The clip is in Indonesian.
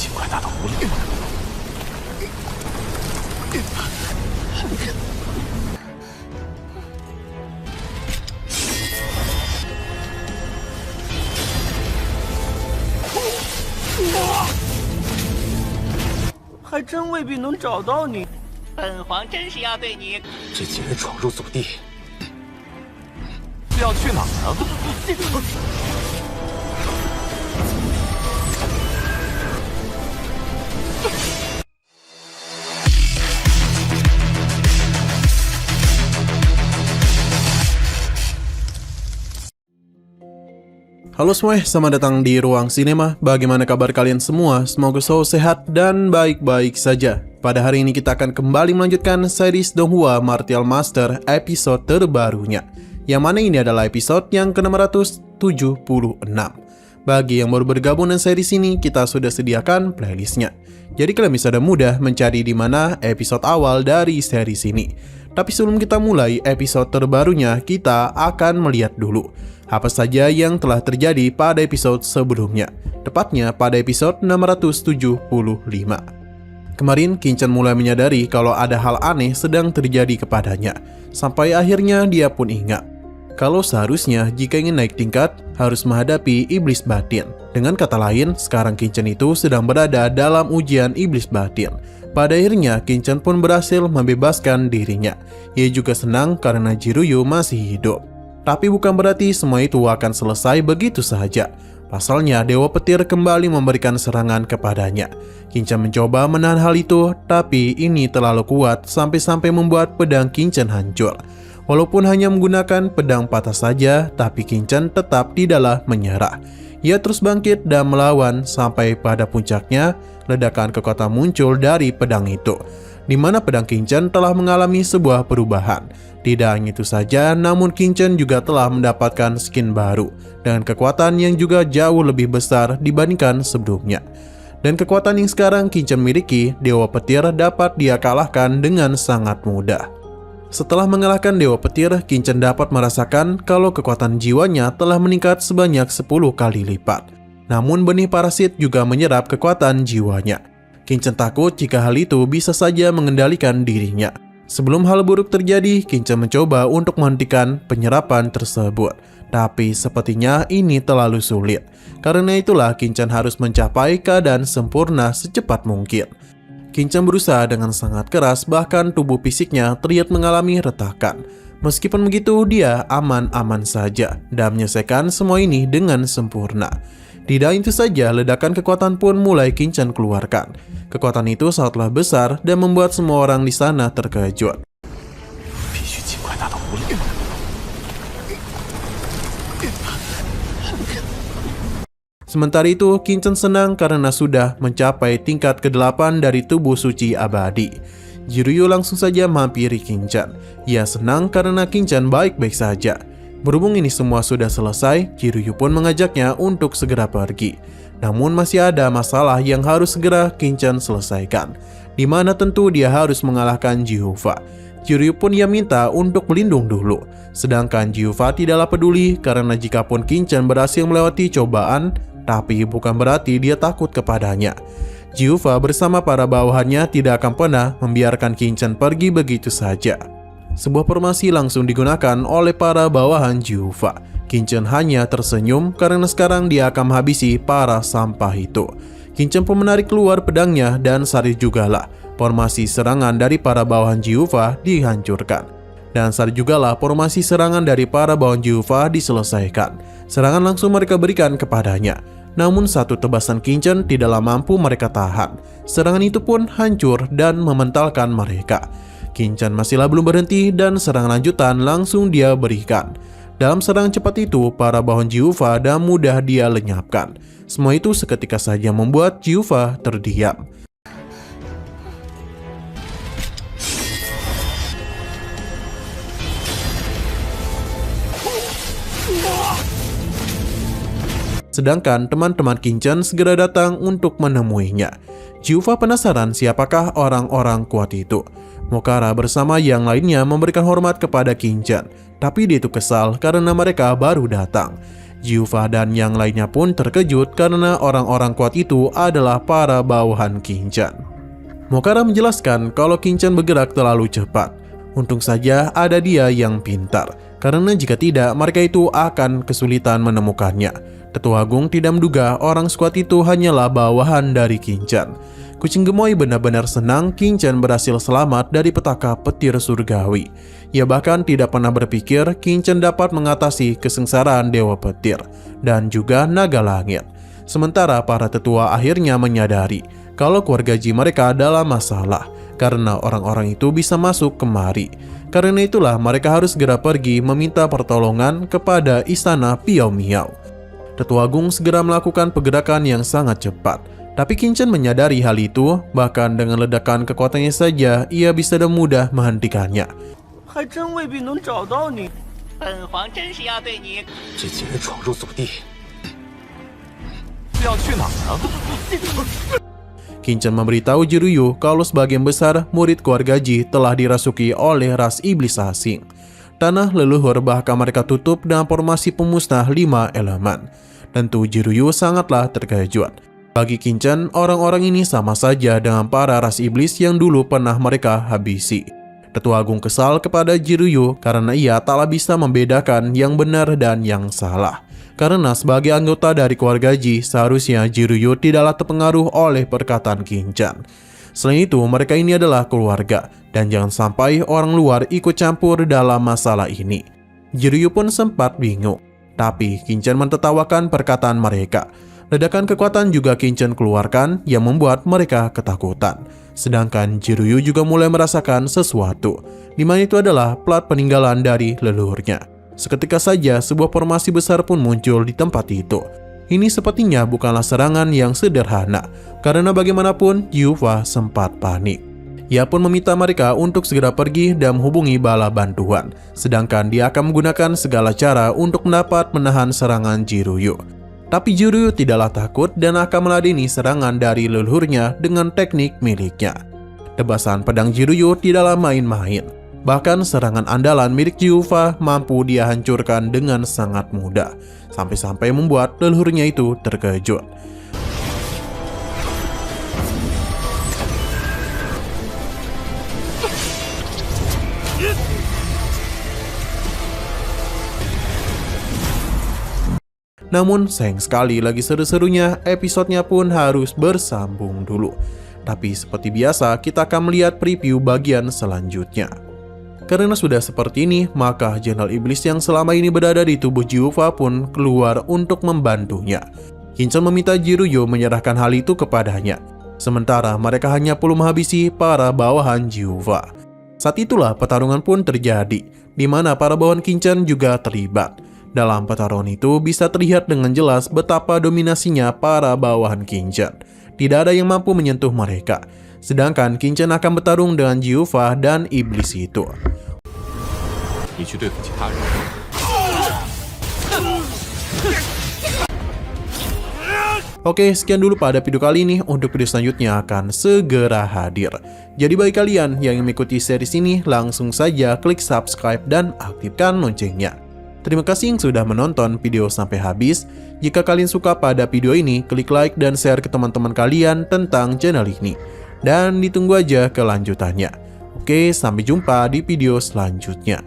尽快达到无力。还真未必能找到你。本皇真是要对你……这几人闯入祖地，是要去哪儿啊？Halo semuanya, selamat datang di Ruang Sinema. Bagaimana kabar kalian semua? Semoga selalu sehat dan baik-baik saja. Pada hari ini kita akan kembali melanjutkan series Donghua Martial Master episode terbarunya, yang mana ini adalah episode yang ke-676. Bagi yang baru bergabung dengan series ini, kita sudah sediakan playlistnya. Jadi kalian bisa mudah mencari di mana episode awal dari series ini. Tapi sebelum kita mulai episode terbarunya, kita akan melihat dulu apa saja yang telah terjadi pada episode sebelumnya, tepatnya pada episode 675. Kemarin, Qinchan mulai menyadari kalau ada hal aneh sedang terjadi kepadanya. Sampai akhirnya dia pun ingat kalau seharusnya jika ingin naik tingkat, harus menghadapi iblis batin. Dengan kata lain, sekarang Qinchan itu sedang berada dalam ujian iblis batin. Pada akhirnya, Qinchan pun berhasil membebaskan dirinya. Ia juga senang karena Jiryu masih hidup. Tapi bukan berarti semua itu akan selesai begitu saja. Pasalnya, Dewa Petir kembali memberikan serangan kepadanya. Qinchan mencoba menahan hal itu, tapi ini terlalu kuat sampai-sampai membuat pedang Qinchan hancur. Walaupun hanya menggunakan pedang patah saja, tapi Qinchan tetap tidaklah menyerah. Ia terus bangkit dan melawan sampai pada puncaknya, ledakan kekuatan muncul dari pedang itu, di mana pedang Qinchan telah mengalami sebuah perubahan. Tidak hanya itu saja, namun Qinchan juga telah mendapatkan skin baru dengan kekuatan yang juga jauh lebih besar dibandingkan sebelumnya. Dan kekuatan yang sekarang Qinchan miliki, Dewa Petir dapat dia kalahkan dengan sangat mudah. Setelah mengalahkan Dewa Petir, Qinchan dapat merasakan kalau kekuatan jiwanya telah meningkat sebanyak 10 kali lipat. Namun benih parasit juga menyerap kekuatan jiwanya. Qinchan takut jika hal itu bisa saja mengendalikan dirinya. Sebelum hal buruk terjadi, Qinchan mencoba untuk menghentikan penyerapan tersebut. Tapi sepertinya ini terlalu sulit. Karena itulah Qinchan harus mencapai keadaan sempurna secepat mungkin. Qinchan berusaha dengan sangat keras, bahkan tubuh fisiknya terlihat mengalami retakan. Meskipun begitu, dia aman-aman saja dan menyelesaikan semua ini dengan sempurna. Tidak itu saja, ledakan kekuatan pun mulai Qinchan keluarkan. Kekuatan itu sangatlah besar dan membuat semua orang di sana terkejut. Sementara itu, Qinchan senang karena sudah mencapai tingkat ke-8 dari tubuh suci abadi. Jiryu langsung saja menghampiri Qinchan. Ia senang karena Qinchan baik-baik saja. Berhubung ini semua sudah selesai, Jiryu pun mengajaknya untuk segera pergi. Namun masih ada masalah yang harus segera Qinchan selesaikan, di mana tentu dia harus mengalahkan Jiufa. Jiryu pun ia minta untuk melindung dulu. Sedangkan Jiufa tidaklah peduli karena jikapun Qinchan berhasil melewati cobaan, tapi bukan berarti dia takut kepadanya. Jiufa bersama para bawahannya tidak akan pernah membiarkan Qinchan pergi begitu saja. Sebuah formasi langsung digunakan oleh para bawahan Jiufa. Qinchan hanya tersenyum karena sekarang dia akan menghabisi para sampah itu. Qinchan pun menarik keluar pedangnya dan saat jugalah formasi serangan dari para bawahan Jiufa dihancurkan. Dan saat jugalah formasi serangan dari para bawahan Jiufa diselesaikan. Serangan langsung mereka berikan kepadanya. Namun satu tebasan Qinchan tidaklah mampu mereka tahan. Serangan itu pun hancur dan mementalkan mereka. Qinchan masihlah belum berhenti dan serangan lanjutan langsung dia berikan. Dalam serangan cepat itu, para bawahan Jiufa dan mudah dia lenyapkan. Semua itu seketika saja membuat Jiufa terdiam. Sedangkan teman-teman Qinchan segera datang untuk menemuinya. Jiufa penasaran siapakah orang-orang kuat itu. Mokara bersama yang lainnya memberikan hormat kepada Qinchan, tapi dia itu kesal karena mereka baru datang. Juva dan yang lainnya pun terkejut karena orang-orang kuat itu adalah para bawahan Kinchan. Mokara menjelaskan kalau Kinchan bergerak terlalu cepat. Untung saja ada dia yang pintar, karena jika tidak mereka itu akan kesulitan menemukannya. Tetua Agung tidak menduga orang sekuat itu hanyalah bawahan dari Kinchan. Kucing gemoy benar-benar senang Kinchan berhasil selamat dari petaka petir surgawi. Ia bahkan tidak pernah berpikir Kinchan dapat mengatasi kesengsaraan Dewa Petir dan juga naga langit. Sementara para tetua akhirnya menyadari kalau keluarga Ji mereka dalam masalah karena orang-orang itu bisa masuk kemari. Karena itulah mereka harus segera pergi meminta pertolongan kepada istana Piao Miao. Tetua Agung segera melakukan pergerakan yang sangat cepat. Tapi Kinchan menyadari hal itu, bahkan dengan ledakan kekuatannya saja, ia bisa dengan mudah menghentikannya. 还真未必能找到你。本皇真是要对你这几人闯入祖地，要去哪儿啊？ Kinchan memberitahu Jiryu kalau sebagian besar murid keluarga Ji telah dirasuki oleh ras iblis asing. Tanah leluhur bahkan mereka tutup dengan formasi pemusnah 5 elemen. Tentu Jiryu sangatlah terkejut. Bagi Kinchan, orang-orang ini sama saja dengan para ras iblis yang dulu pernah mereka habisi. Tetua Agung kesal kepada Jiryu karena ia taklah bisa membedakan yang benar dan yang salah. Karena sebagai anggota dari keluarga Ji, seharusnya Jiryu tidaklah terpengaruh oleh perkataan Kinchan. Selain itu, mereka ini adalah keluarga, dan jangan sampai orang luar ikut campur dalam masalah ini. Jiryu pun sempat bingung, tapi Kinchan mentertawakan perkataan mereka. Ledakan kekuatan juga Kinchan keluarkan yang membuat mereka ketakutan. Sedangkan Jiryu juga mulai merasakan sesuatu, di mana itu adalah plat peninggalan dari leluhurnya. Seketika saja sebuah formasi besar pun muncul di tempat itu. Ini sepertinya bukanlah serangan yang sederhana, karena bagaimanapun Juva sempat panik. Ia pun meminta mereka untuk segera pergi dan menghubungi bala bantuan, sedangkan dia akan menggunakan segala cara untuk mendapat menahan serangan Jiryu. Tapi Jiryu tidaklah takut dan akan meladeni serangan dari leluhurnya dengan teknik miliknya. Tebasan pedang Jiryu tidaklah main-main. Bahkan serangan andalan milik Juva mampu dia hancurkan dengan sangat mudah, sampai-sampai membuat leluhurnya itu terkejut. Namun sayang sekali lagi seru-serunya, episodenya pun harus bersambung dulu. Tapi seperti biasa kita akan melihat preview bagian selanjutnya. Karena sudah seperti ini, maka Jenderal Iblis yang selama ini berada di tubuh Juva pun keluar untuk membantunya. Kinchan meminta Jiryu menyerahkan hal itu kepadanya. Sementara mereka hanya perlu menghabisi para bawahan Juva. Saat itulah pertarungan pun terjadi, di mana para bawahan Kinchan juga terlibat. Dalam pertarungan itu bisa terlihat dengan jelas betapa dominasinya para bawahan Kinchan. Tidak ada yang mampu menyentuh mereka. Sedangkan Kinchan akan bertarung dengan Juva dan iblis itu. Oke, sekian dulu pada video kali ini. Untuk video selanjutnya akan segera hadir. Jadi bagi kalian yang mengikuti series ini, langsung saja klik subscribe dan aktifkan loncengnya. Terima kasih yang sudah menonton video sampai habis. Jika kalian suka pada video ini, klik like dan share ke teman-teman kalian tentang channel ini. Dan ditunggu aja kelanjutannya. Oke, sampai jumpa di video selanjutnya.